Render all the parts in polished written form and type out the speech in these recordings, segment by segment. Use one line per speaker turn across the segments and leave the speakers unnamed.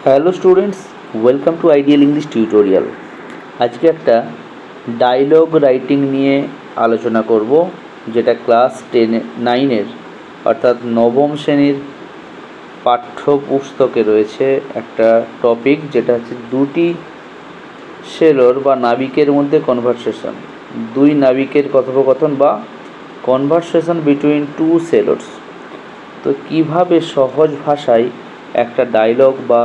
Hello students, welcome to ideal English tutorial. আজকে একটা dialogue writing নিয়ে আলোচনা করব, যেটা ক্লাস 9-এর অর্থাৎ নবম শ্রেণীর পাঠ্যপুস্তকে রয়েছে একটা টপিক, যেটা হচ্ছে দুটি সেলর বা নাবিকের মধ্যে কনভারসেশন, দুই নাবিকের কথোপকথন বা কনভারসেশন বিটুইন টু সেলর্স। তো কিভাবে সহজ ভাষায় একটা ডায়লগ বা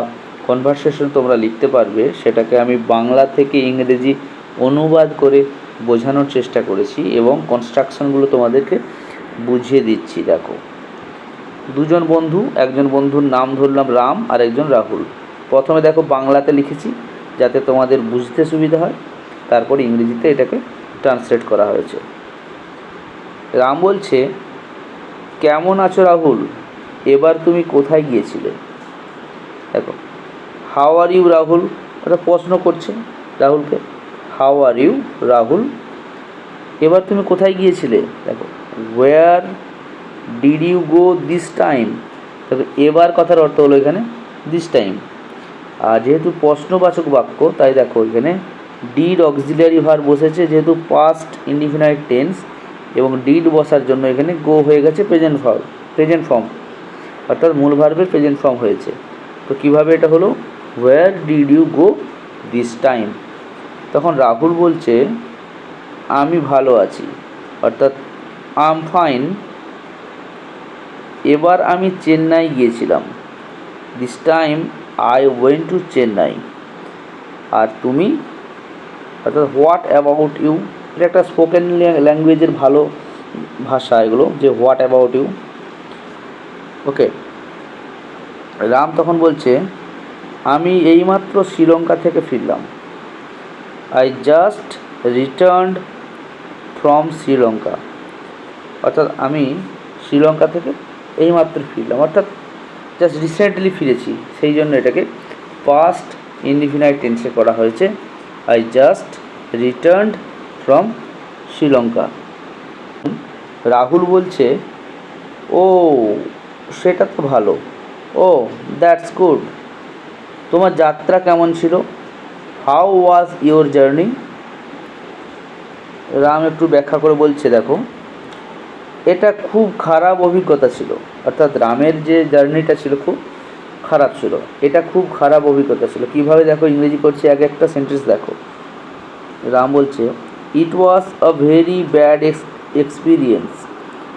কনভারসেশন তোমরা লিখতে পারবে, সেটাকে আমি বাংলা থেকে ইংরেজি অনুবাদ করে বোঝানোর চেষ্টা করেছি এবং কনস্ট্রাকশনগুলো তোমাদেরকে বুঝিয়ে দিচ্ছি। দেখো, দুজন বন্ধু, একজন বন্ধুর নাম ধরলাম রাম আর একজন রাহুল। প্রথমে দেখো বাংলাতে লিখেছি যাতে তোমাদের বুঝতে সুবিধা হয়, তারপর ইংরেজিতে এটাকে ট্রান্সলেট করা হয়েছে। রাম বলছে, কেমন আছো রাহুল, এবার তুমি কোথায় গিয়েছিলে? দেখো, হাউ আর ইউ রাহুল, ওটা প্রশ্ন করছে রাহুলকে, হাউ আর ইউ রাহুল, এবার তুমি কোথায় গিয়েছিলে? দেখো, where did you go this time. দেখো, এবার কথার অর্থ হলো এখানে দিস টাইম, আর যেহেতু প্রশ্নবাচক বাক্য তাই দেখো এখানে ডিড অক্সিলিয়ারি ভার্ব বসেছে, যেহেতু পাস্ট ইনডিফিনাইট টেন্স, এবং ডিড বসার জন্য এখানে গো হয়ে গেছে প্রেজেন্ট ফর্ম, অর্থাৎ মূল ভার্বের প্রেজেন্ট ফর্ম হয়েছে। তো কীভাবে এটা হলো? Where did you go this time. তখন রাহুল বলছে, আমি ভালো আছি, অর্থাৎ আই এম ফাইন, এবার আমি চেন্নাই গিয়েছিলাম, this time I went to Chennai. আর তুমি, অর্থাৎ হোয়াট অ্যাবাউট ইউ, এটা একটা স্পোকেন ল্যাঙ্গুয়েজের ভালো ভাষা এগুলো, যে হোয়াট অ্যাবাউট ইউ। ওকে, রাম তখন বলছে, আমি এইমাত্র শ্রীলঙ্কা থেকে ফিরলাম, I just returned from Sri Lanka, অর্থাৎ আমি শ্রীলঙ্কা থেকে এইমাত্র ফিরলাম, অর্থাৎ জাস্ট রিসেন্টলি ফিরেছি, সেই জন্য এটাকে পাস্ট ইনডিফিনাইট টেন্সে করা হয়েছে, I just returned from Sri Lanka. Rahul বলছে, ও সেটা তো ভালো, ও দ্যাটস গুড, তোমার যাত্রা কেমন ছিল? How was your journey? Ram একটু ব্যাখ্যা করে বলছে, দেখো, এটা খুব খারাপ অভিজ্ঞতা ছিল, অর্থাৎ রামের যে জার্নিটা ছিল খুব খারাপ ছিল, এটা খুব খারাপ অভিজ্ঞতা ছিল। কীভাবে দেখো ইংরেজি করছে, এক একটা সেন্টেন্স দেখো। রাম বলছে, ইট ওয়াজ আ ভেরি ব্যাড এক্সপিরিয়েন্স,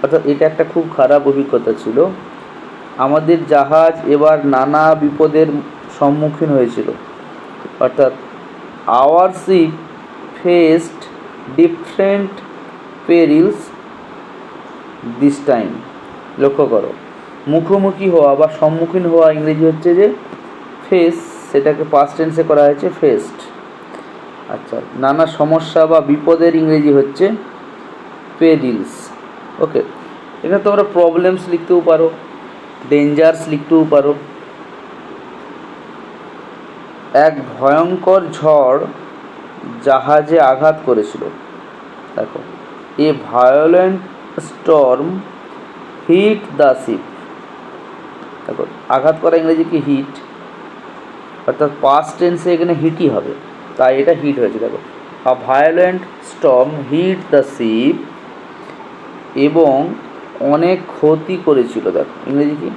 অর্থাৎ এটা একটা খুব খারাপ অভিজ্ঞতা ছিল। আমাদের জাহাজ এবার নানা বিপদের সম্মুখীন হয়েছিল, অর্থাৎ our ship faced different perils this time. লক্ষ্য করো, মুখোমুখি হওয়া বা সম্মুখীন হওয়া ইংরেজি হচ্ছে যে ফেস, সেটাকে পাস্ট টেন্সে করা হয়েছে ফেসড। আচ্ছা, নানা সমস্যা বা বিপদের ইংরেজি হচ্ছে পেরিলস। ওকে, এখানে তোমরা প্রবলেমস লিখতেও পারো, ডেঞ্জার্স লিখতেও পারো। এক ভয়ঙ্কর ঝড় জাহাজে আঘাত করেছিল। দেখো, a violent storm hit the ship. দেখো, আঘাত করা ইংরেজি কি হিট, অর্থাৎ পাস্ট টেন্সে এখানে হিটই হবে, তাই এটা হিট হয়েছে। দেখো, a violent storm hit the ship, এবং অনেক ক্ষতি করেছিল। দেখো ইংরেজি কি,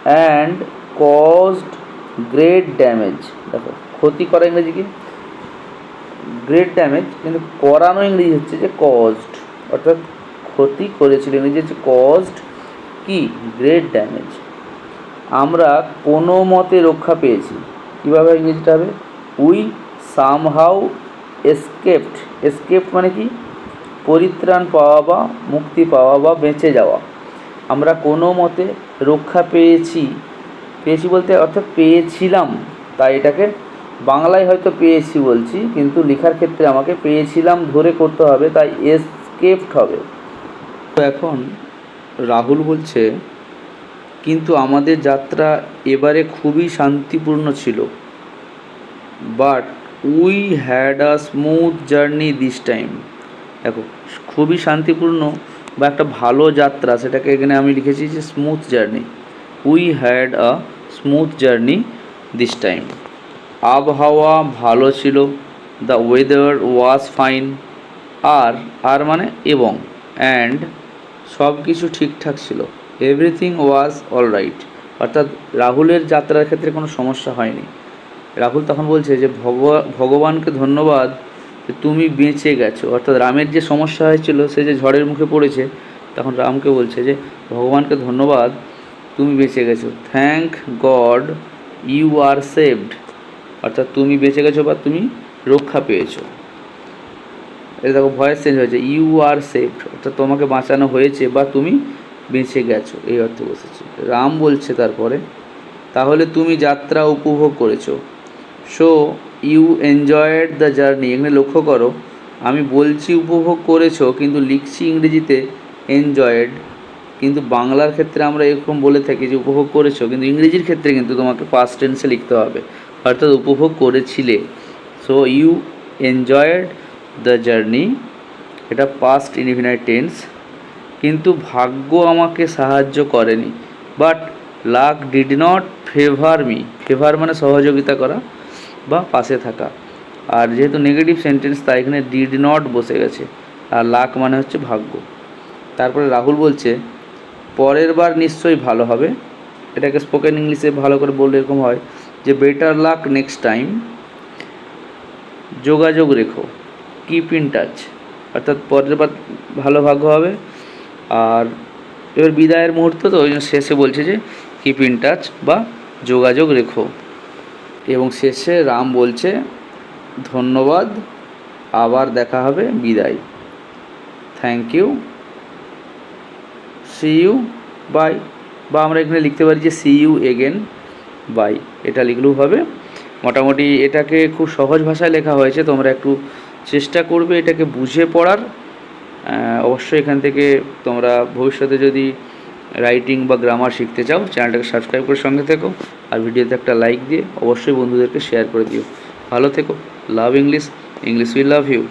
অ্যান্ড কজড গ্রেট ড্যামেজ। দেখো, ক্ষতি করা ইংরেজি কি গ্রেট ড্যামেজ, কিন্তু করানো ইংরেজি হচ্ছে যে কজড, অর্থাৎ ক্ষতি করেছিল ইংরেজি হচ্ছে কজড কি গ্রেট ড্যামেজ। আমরা কোনো মতে রক্ষা পেয়েছি, কীভাবে ইংরেজিটা হবে? We somehow escaped. এসকেপড মানে কি পরিত্রাণ পাওয়া বা মুক্তি পাওয়া বা বেঁচে যাওয়া। আমরা কোনো মতে রক্ষা পেয়েছি, পেয়েছি বলতে অর্থাৎ পেয়েছিলাম, তাই এটাকে বাংলায় হয়তো পেয়েছি বলছি, কিন্তু লেখার ক্ষেত্রে আমাকে পেয়েছিলাম ধরে করতে হবে, তাই এসকেপড হবে। তো এখন রাহুল বলছে, কিন্তু আমাদের যাত্রা এবারে খুবই শান্তিপূর্ণ ছিল, but we had a smooth journey this time. দেখো, খুবই শান্তিপূর্ণ বা একটা ভালো যাত্রা, সেটাকে এখানে আমি লিখেছি যে smooth journey. We had a smooth journey this time. আবহাওয়া ভালো ছিল, দ্য ওয়েদার ওয়াজ ফাইন। আর মানে এবং, অ্যান্ড সব কিছু ঠিকঠাক ছিল, এভরিথিং ওয়াজ অল রাইট। অর্থাৎ রাহুলের যাত্রার ক্ষেত্রে কোনো সমস্যা হয়নি। রাহুল তখন বলছে যে ভগবানকে ধন্যবাদ যে তুমি বেঁচে গেছো। অর্থাৎ রামের যে সমস্যা হয়েছিল, সে যে ঝড়ের মুখে পড়েছে, তখন রামকে বলছে যে ভগবানকে ধন্যবাদ তুমি বেঁচে গেছো। Thank God you are saved. অর্থাৎ তুমি বেঁচে গেছো বা তুমি রক্ষা পেয়েছো। এটা দেখো ভয়েস চেঞ্জ হয়েছে, ইউ আর সেভড, অর্থাৎ তোমাকে বাঁচানো হয়েছে বা তুমি বেঁচে গেছো, এই অর্থে বসেছে। রাম বলছে তারপরে, তাহলে তুমি যাত্রা উপভোগ করেছো। So you enjoyed the journey. এখানে লক্ষ্য করো, আমি বলছি উপভোগ করেছো কিন্তু লিখছি ইংরেজিতে এনজয়েড, কিন্তু বাংলার ক্ষেত্রে আমরা এরকম বলে থাকি যে উপভোগ করেছো, কিন্তু ইংরেজির ক্ষেত্রে কিন্তু তোমাকে পাস্ট টেন্সে লিখতে হবে, অর্থাৎ উপভোগ করেছিলে। So you enjoyed the journey, এটা পাস্ট ইনডিফিনাইট টেন্স। কিন্তু ভাগ্য আমাকে সাহায্য করেনি, but luck did not favour me. Favour মানে সহযোগিতা করা বা পাশে থাকা, আর যেহেতু নেগেটিভ সেন্টেন্স তাই এখানে ডিড নট বসে গেছে, আর লাক মানে হচ্ছে ভাগ্য। তারপরে রাহুল বলছে পরের বার নিশ্চয়ই ভালো হবে। এটাকে স্পোকেন ইংলিশে ভালো করে বললে এরকম হয় যে বেটার লাক নেক্সট টাইম। যোগাযোগ রেখো, কিপ ইন টাচ, অর্থাৎ পরের বার ভালো ভাগ্য হবে। আর এবার বিদায়ের মুহূর্ত, তো ওই জন্য শেষে বলছে যে কিপ ইন টাচ বা যোগাযোগ রেখো। এবং শেষে রাম বলছে ধন্যবাদ, আবার দেখা হবে, বিদায়, thank you, see you, bye. বা আমরা এখানে লিখতে পারি যে সি ইউ এগেন, বাই, এটা লিখলেও হবে। মোটামুটি এটাকে খুব সহজ ভাষায় লেখা হয়েছে, তোমরা একটু চেষ্টা করবে এটাকে বুঝে পড়ার। অবশ্যই এখান থেকে তোমরা ভবিষ্যতে যদি রাইটিং বা গ্রামার শিখতে চাও, চ্যানেলটাকে সাবস্ক্রাইব করে সঙ্গে থেকো, আর ভিডিওতে একটা লাইক দিয়ে অবশ্যই বন্ধুদেরকে শেয়ার করে দিও। ভালো থেকো, love English, English will love you.